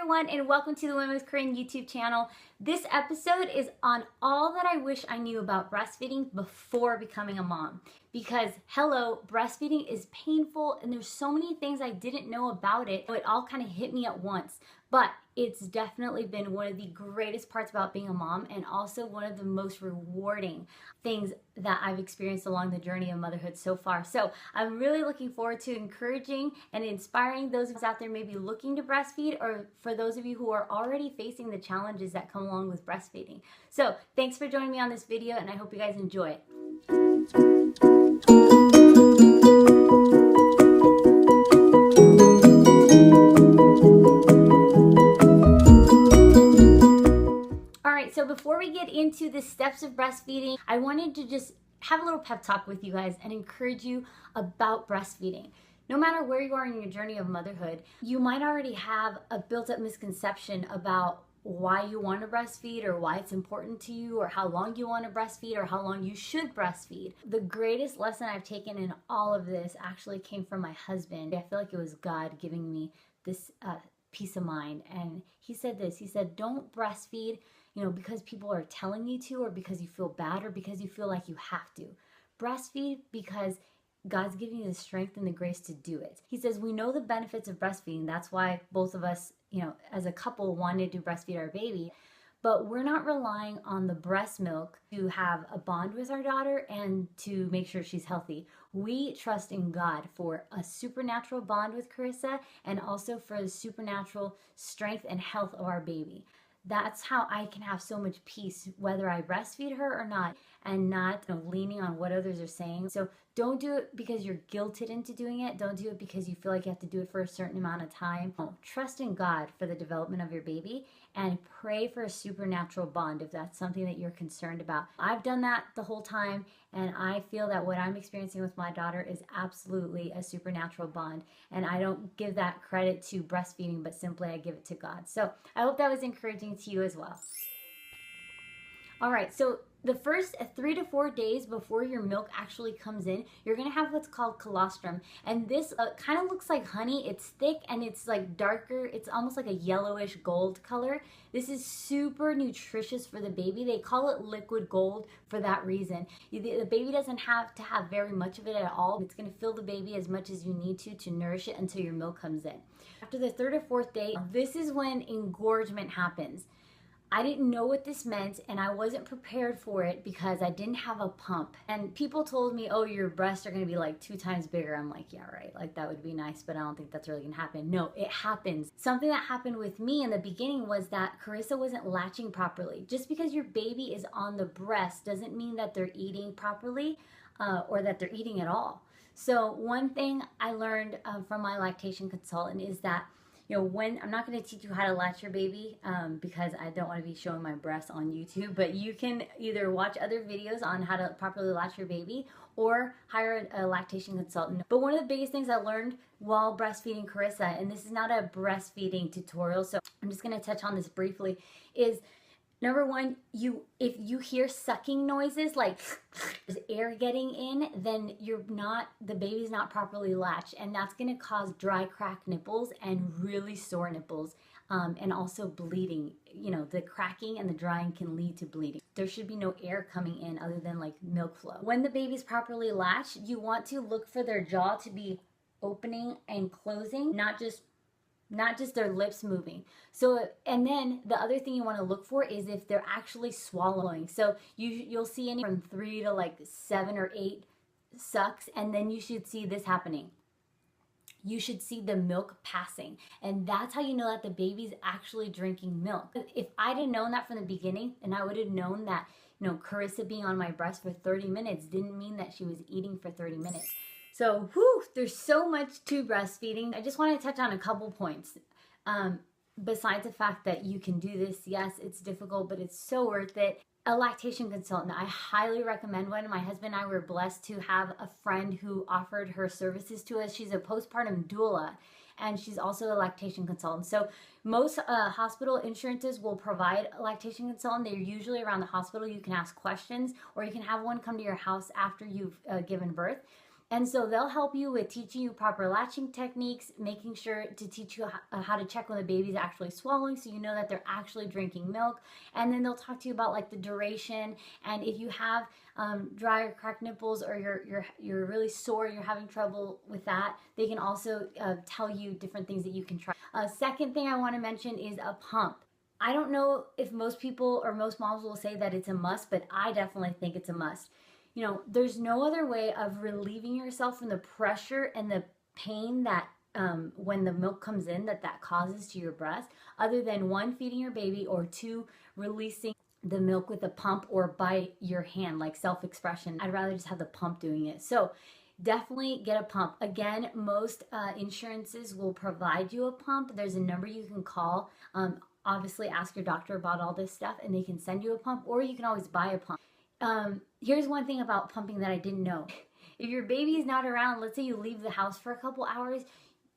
everyone, and welcome to the Win With Coryn YouTube channel. This episode is on all that I wish I knew about breastfeeding before becoming a mom. Because, hello, breastfeeding is painful and there's so many things I didn't know about it. It all kind of hit me at once. But it's definitely been one of the greatest parts about being a mom, and also one of the most rewarding things that I've experienced along the journey of motherhood so far. So I'm really looking forward to encouraging and inspiring those of us out there maybe looking to breastfeed, or for those of you who are already facing the challenges that come along with breastfeeding. So thanks for joining me on this video, and I hope you guys enjoy it. So before we get into the steps of breastfeeding, I wanted to just have a little pep talk with you guys and encourage you about breastfeeding. No matter where you are in your journey of motherhood, you might already have a built-up misconception about why you want to breastfeed, or why it's important to you, or how long you want to breastfeed, or how long you should breastfeed. The greatest lesson I've taken in all of this actually came from my husband. I feel like it was God giving me this peace of mind. And he said this, he said, don't breastfeed because people are telling you to, or because you feel bad, or because you feel like you have to. Breastfeed because God's giving you the strength and the grace to do it. He says, we know the benefits of breastfeeding. That's why both of us, as a couple wanted to breastfeed our baby, but we're not relying on the breast milk to have a bond with our daughter and to make sure she's healthy. We trust in God for a supernatural bond with Carissa, and also for the supernatural strength and health of our baby. That's how I can have so much peace, whether I breastfeed her or not, and not leaning on what others are saying. So don't do it because you're guilted into doing it. Don't do it because you feel like you have to do it for a certain amount of time. Trust in God for the development of your baby, and pray for a supernatural bond if that's something that you're concerned about. I've done that the whole time, and I feel that what I'm experiencing with my daughter is absolutely a supernatural bond. And I don't give that credit to breastfeeding, but simply I give it to God. So I hope that was encouraging to you as well. All right, so the first 3 to 4 days before your milk actually comes in, you're gonna have what's called colostrum. And this kind of looks like honey. It's thick and it's like darker. It's almost like a yellowish gold color. This is super nutritious for the baby. They call it liquid gold for that reason. The baby doesn't have to have very much of it at all. It's gonna fill the baby as much as you need to nourish it until your milk comes in. After the 3rd or 4th day, this is when engorgement happens. I didn't know what this meant, and I wasn't prepared for it because I didn't have a pump. And people told me, oh, your breasts are going to be like 2 times bigger. I'm like, yeah, right. Like, that would be nice, but I don't think that's really going to happen. No, it happens. Something that happened with me in the beginning was that Carissa wasn't latching properly. Just because your baby is on the breast doesn't mean that they're eating properly or that they're eating at all. So one thing I learned from my lactation consultant is that when I'm not going to teach you how to latch your baby because I don't want to be showing my breasts on YouTube, but you can either watch other videos on how to properly latch your baby or hire a lactation consultant. But one of the biggest things I learned while breastfeeding Carissa, and this is not a breastfeeding tutorial, so I'm just going to touch on this briefly, is number one, if you hear sucking noises like air getting in, then the baby's not properly latched, and that's going to cause dry, cracked nipples and really sore nipples, and also bleeding. The cracking and the drying can lead to bleeding. There should be no air coming in other than like milk flow. When the baby's properly latched, you want to look for their jaw to be opening and closing, not just their lips moving. So, and then the other thing you want to look for is if they're actually swallowing. So you'll see any from 3 to like 7 or 8 sucks, and then you should see this happening. You should see the milk passing, and that's how you know that the baby's actually drinking milk. If I'd have known that from the beginning, and I would have known that Carissa being on my breast for 30 minutes didn't mean that she was eating for 30 minutes. So, there's so much to breastfeeding. I just want to touch on a couple points. Besides the fact that you can do this, yes, it's difficult, but it's so worth it. A lactation consultant, I highly recommend one. My husband and I were blessed to have a friend who offered her services to us. She's a postpartum doula, and she's also a lactation consultant. So most hospital insurances will provide a lactation consultant. They're usually around the hospital. You can ask questions, or you can have one come to your house after you've given birth. And so they'll help you with teaching you proper latching techniques, making sure to teach you how to check when the baby's actually swallowing so you know that they're actually drinking milk. And then they'll talk to you about like the duration, and if you have dry or cracked nipples, or you're really sore, you're having trouble with that, they can also tell you different things that you can try. Second thing I want to mention is a pump. I don't know if most people or most moms will say that it's a must, but I definitely think it's a must. You know, there's no other way of relieving yourself from the pressure and the pain that when the milk comes in that causes to your breast, other than one, feeding your baby, or two, releasing the milk with a pump or by your hand, like self-expression. I'd rather just have the pump doing it. So definitely get a pump. Again, most insurances will provide you a pump. There's a number you can call. Obviously ask your doctor about all this stuff and they can send you a pump, or you can always buy a pump. Here's one thing about pumping that I didn't know. If your baby is not around, let's say you leave the house for a couple hours,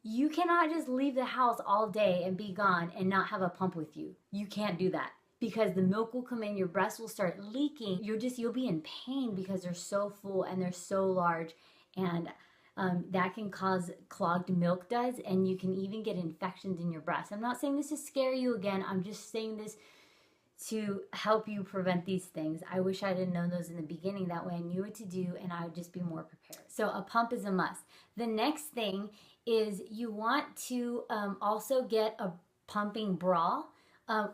you cannot just leave the house all day and be gone and not have a pump with you. You can't do that, because the milk will come in, your breast will start leaking. You'll be in pain because they're so full and they're so large, and that can cause clogged milk ducts, and you can even get infections in your breast. I'm not saying this to scare you again. I'm just saying this to help you prevent these things. I wish I didn't know those in the beginning. That way I knew what to do and I would just be more prepared. So a pump is a must. The next thing is you want to also get a pumping bra,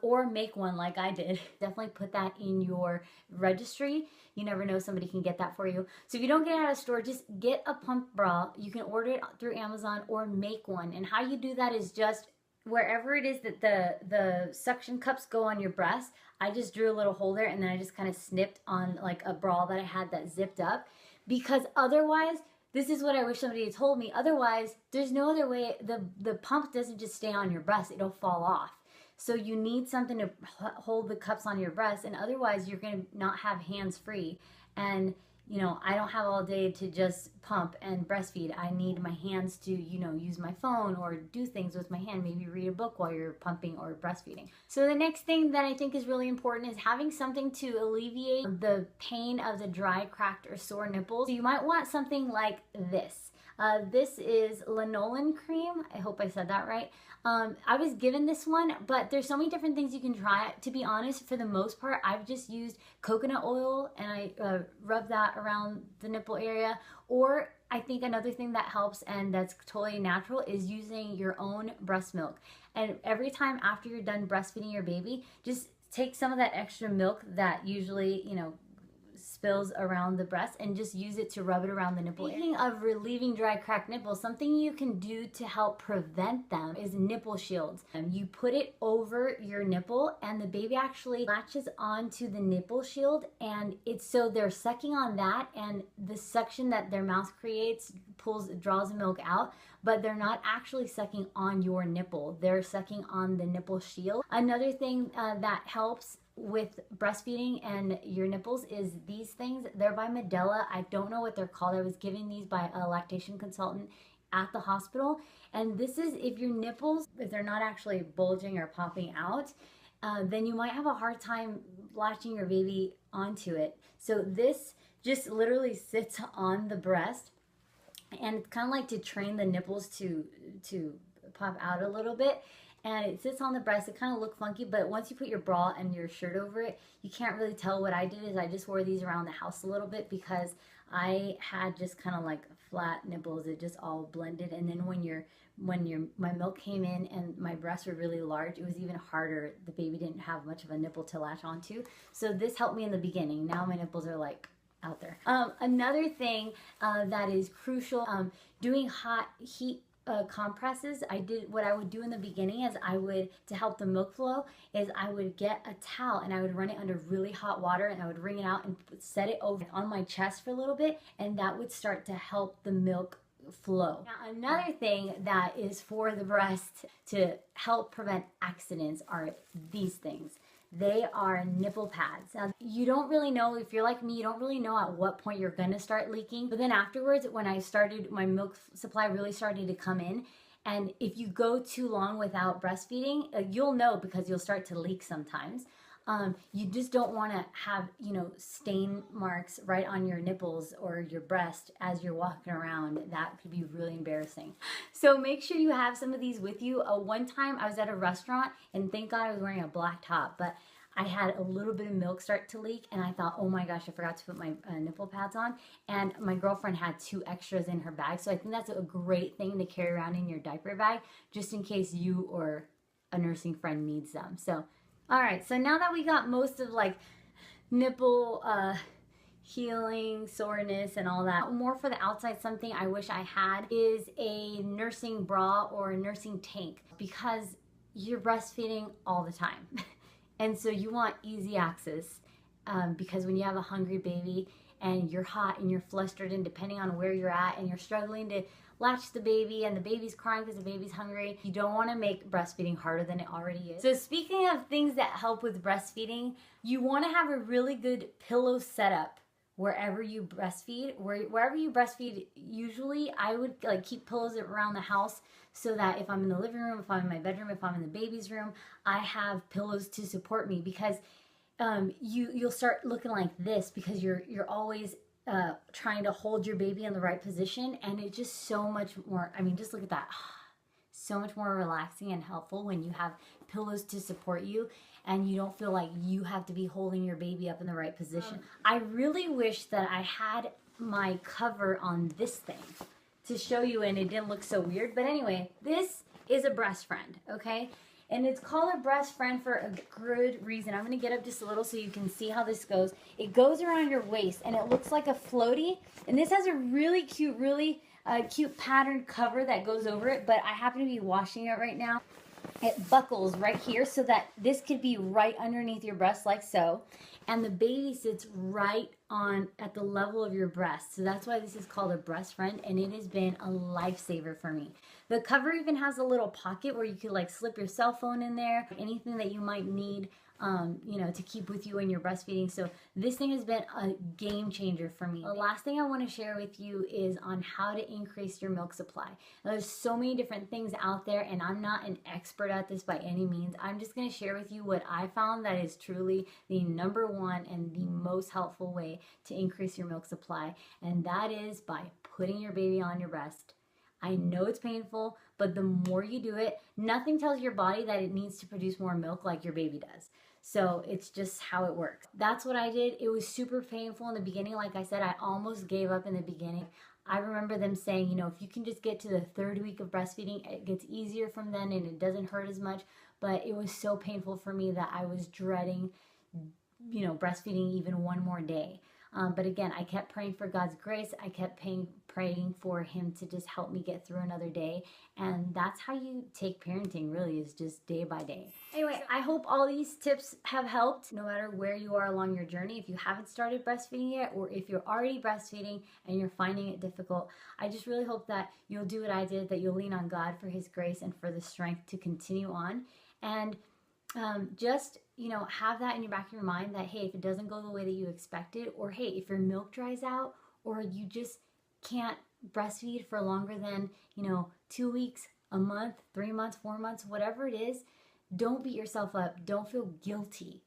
or make one like I did. Definitely put that in your registry. You never know, somebody can get that for you. So if you don't get it at a store, just get a pump bra. You can order it through Amazon or make one. And how you do that is just wherever it is that the suction cups go on your breast, I just drew a little hole there, and then I just kind of snipped on like a bra that I had that zipped up, because otherwise, this is what I wish somebody had told me. Otherwise, there's no other way. The pump doesn't just stay on your breast. It'll fall off. So you need something to hold the cups on your breast, and otherwise you're going to not have hands free. And you know, I don't have all day to just pump and breastfeed. I need my hands to, you know, use my phone or do things with my hand, maybe read a book while you're pumping or breastfeeding. So the next thing that I think is really important is having something to alleviate the pain of the dry, cracked, or sore nipples. So you might want something like this. This is lanolin cream. I hope I said that right. I was given this one, but there's so many different things you can try. To be honest, for the most part, I've just used coconut oil and I rub that around the nipple area. Or I think another thing that helps, and that's totally natural, is using your own breast milk. And every time after you're done breastfeeding your baby, just take some of that extra milk that usually, you know, spills around the breast, and just use it to rub it around the nipple. Speaking of relieving dry, cracked nipples, something you can do to help prevent them is nipple shields. You put it over your nipple, and the baby actually latches onto the nipple shield, and it's so they're sucking on that, and the suction that their mouth creates draws the milk out, but they're not actually sucking on your nipple. They're sucking on the nipple shield. Another thing that helps with breastfeeding and your nipples is these things. They're by Medela. I don't know what they're called. I was given these by a lactation consultant at the hospital. And this is if your nipples, if they're not actually bulging or popping out, then you might have a hard time latching your baby onto it. So this just literally sits on the breast, and it's kind of like to train the nipples to pop out a little bit. And it sits on the breast. It kind of look funky, but once you put your bra and your shirt over it, you can't really tell. What I did is I just wore these around the house a little bit because I had just kind of like flat nipples. It just all blended. And then when my milk came in and my breasts were really large, it was even harder. The baby didn't have much of a nipple to latch onto. So this helped me in the beginning. Now my nipples are like out there. Another thing that is crucial, doing heat compresses. What I would do in the beginning is to help the milk flow, is I would get a towel and I would run it under really hot water, and I would wring it out and set it over on my chest for a little bit, and that would start to help the milk flow. Now, another thing that is for the breast to help prevent accidents are these things. They are nipple pads. Now, you don't really know, if you're like me, you don't really know at what point you're gonna start leaking. But then afterwards, when my milk supply really started to come in, and if you go too long without breastfeeding, you'll know because you'll start to leak sometimes. You just don't want to have, you know, stain marks right on your nipples or your breast as you're walking around. That could be really embarrassing. So make sure you have some of these with you. One time I was at a restaurant, and thank God I was wearing a black top, but I had a little bit of milk start to leak, and I thought, oh my gosh, I forgot to put my nipple pads on. And my girlfriend had 2 extras in her bag. So I think that's a great thing to carry around in your diaper bag, just in case you or a nursing friend needs them. So, all right, so now that we got most of like nipple healing, soreness, and all that, more for the outside, something I wish I had is a nursing bra or a nursing tank, because you're breastfeeding all the time. And so you want easy access, because when you have a hungry baby and you're hot and you're flustered, and depending on where you're at and you're struggling to latch the baby and the baby's crying because the baby's hungry, you don't want to make breastfeeding harder than it already is. So speaking of things that help with breastfeeding, you want to have a really good pillow setup wherever you breastfeed. Wherever you breastfeed, usually I would like keep pillows around the house, so that if I'm in the living room, if I'm in my bedroom, if I'm in the baby's room, I have pillows to support me, because you'll start looking like this because you're always trying to hold your baby in the right position, and it's just so much more, I mean, just look at that. So much more relaxing and helpful when you have pillows to support you and you don't feel like you have to be holding your baby up in the right position. I really wish that I had my cover on this thing to show you, and it didn't look so weird. But anyway, this is a breast friend, okay? And it's called a breast friend for a good reason. I'm going to get up just a little so you can see how this goes. It goes around your waist, and it looks like a floaty. And this has a really cute, cute patterned cover that goes over it, but I happen to be washing it right now. It buckles right here so that this could be right underneath your breast like so, and the baby sits right on at the level of your breast. So that's why this is called a breast friend, and it has been a lifesaver for me. The cover even has a little pocket where you could like slip your cell phone in there, anything that you might need, you know, to keep with you when you're breastfeeding. So this thing has been a game changer for me. The last thing I want to share with you is on how to increase your milk supply. Now, there's so many different things out there, and I'm not an expert at this by any means. I'm just going to share with you what I found that is truly the #1 and the most helpful way to increase your milk supply, and that is by putting your baby on your breast. I know it's painful, but the more you do it, nothing tells your body that it needs to produce more milk like your baby does. So it's just how it works. That's what I did. It was super painful in the beginning. Like I said, I almost gave up in the beginning. I remember them saying, you know, if you can just get to the 3rd week of breastfeeding, it gets easier from then and it doesn't hurt as much. But it was so painful for me that I was dreading, you know, breastfeeding even one more day. But again, I kept praying for God's grace. I kept praying for Him to just help me get through another day. And that's how you take parenting, really, is just day by day. Anyway, I hope all these tips have helped, no matter where you are along your journey. If you haven't started breastfeeding yet, or if you're already breastfeeding and you're finding it difficult, I just really hope that you'll do what I did, that you'll lean on God for His grace and for the strength to continue on. And just, you know, have that in your back of your mind that, hey, if it doesn't go the way that you expected, or hey, if your milk dries out, or you just can't breastfeed for longer than, you know, 2 weeks, a month, 3 months, 4 months, whatever it is, don't beat yourself up. Don't feel guilty.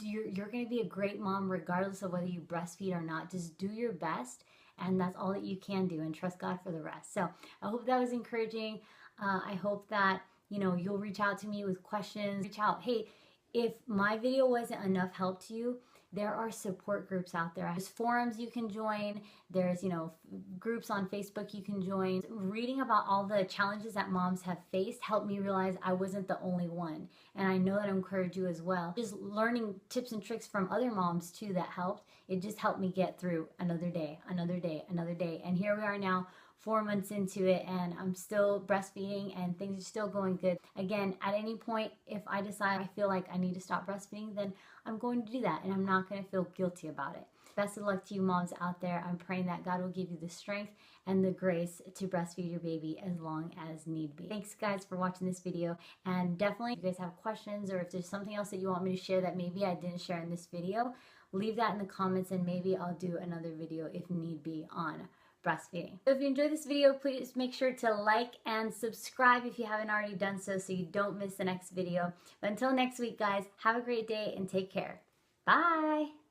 You're going to be a great mom regardless of whether you breastfeed or not. Just do your best, and that's all that you can do, and trust God for the rest. So I hope that was encouraging. I hope that, you know, you'll reach out to me with questions. Reach out. Hey, if my video wasn't enough help to you, there are support groups out there. There's forums you can join. There's, you know, groups on Facebook you can join. Reading about all the challenges that moms have faced helped me realize I wasn't the only one. And I know that I'll encourage you as well. Just learning tips and tricks from other moms too that helped. It just helped me get through another day, another day, another day. And here we are now, 4 months into it, and I'm still breastfeeding and things are still going good. Again, at any point, if I decide I feel like I need to stop breastfeeding, then I'm going to do that, and I'm not going to feel guilty about it. Best of luck to you moms out there. I'm praying that God will give you the strength and the grace to breastfeed your baby as long as need be. Thanks guys for watching this video, and definitely if you guys have questions or if there's something else that you want me to share that maybe I didn't share in this video, leave that in the comments and maybe I'll do another video if need be on breastfeeding. So if you enjoyed this video, please make sure to like and subscribe if you haven't already done so you don't miss the next video. But until next week, guys, have a great day and take care. Bye!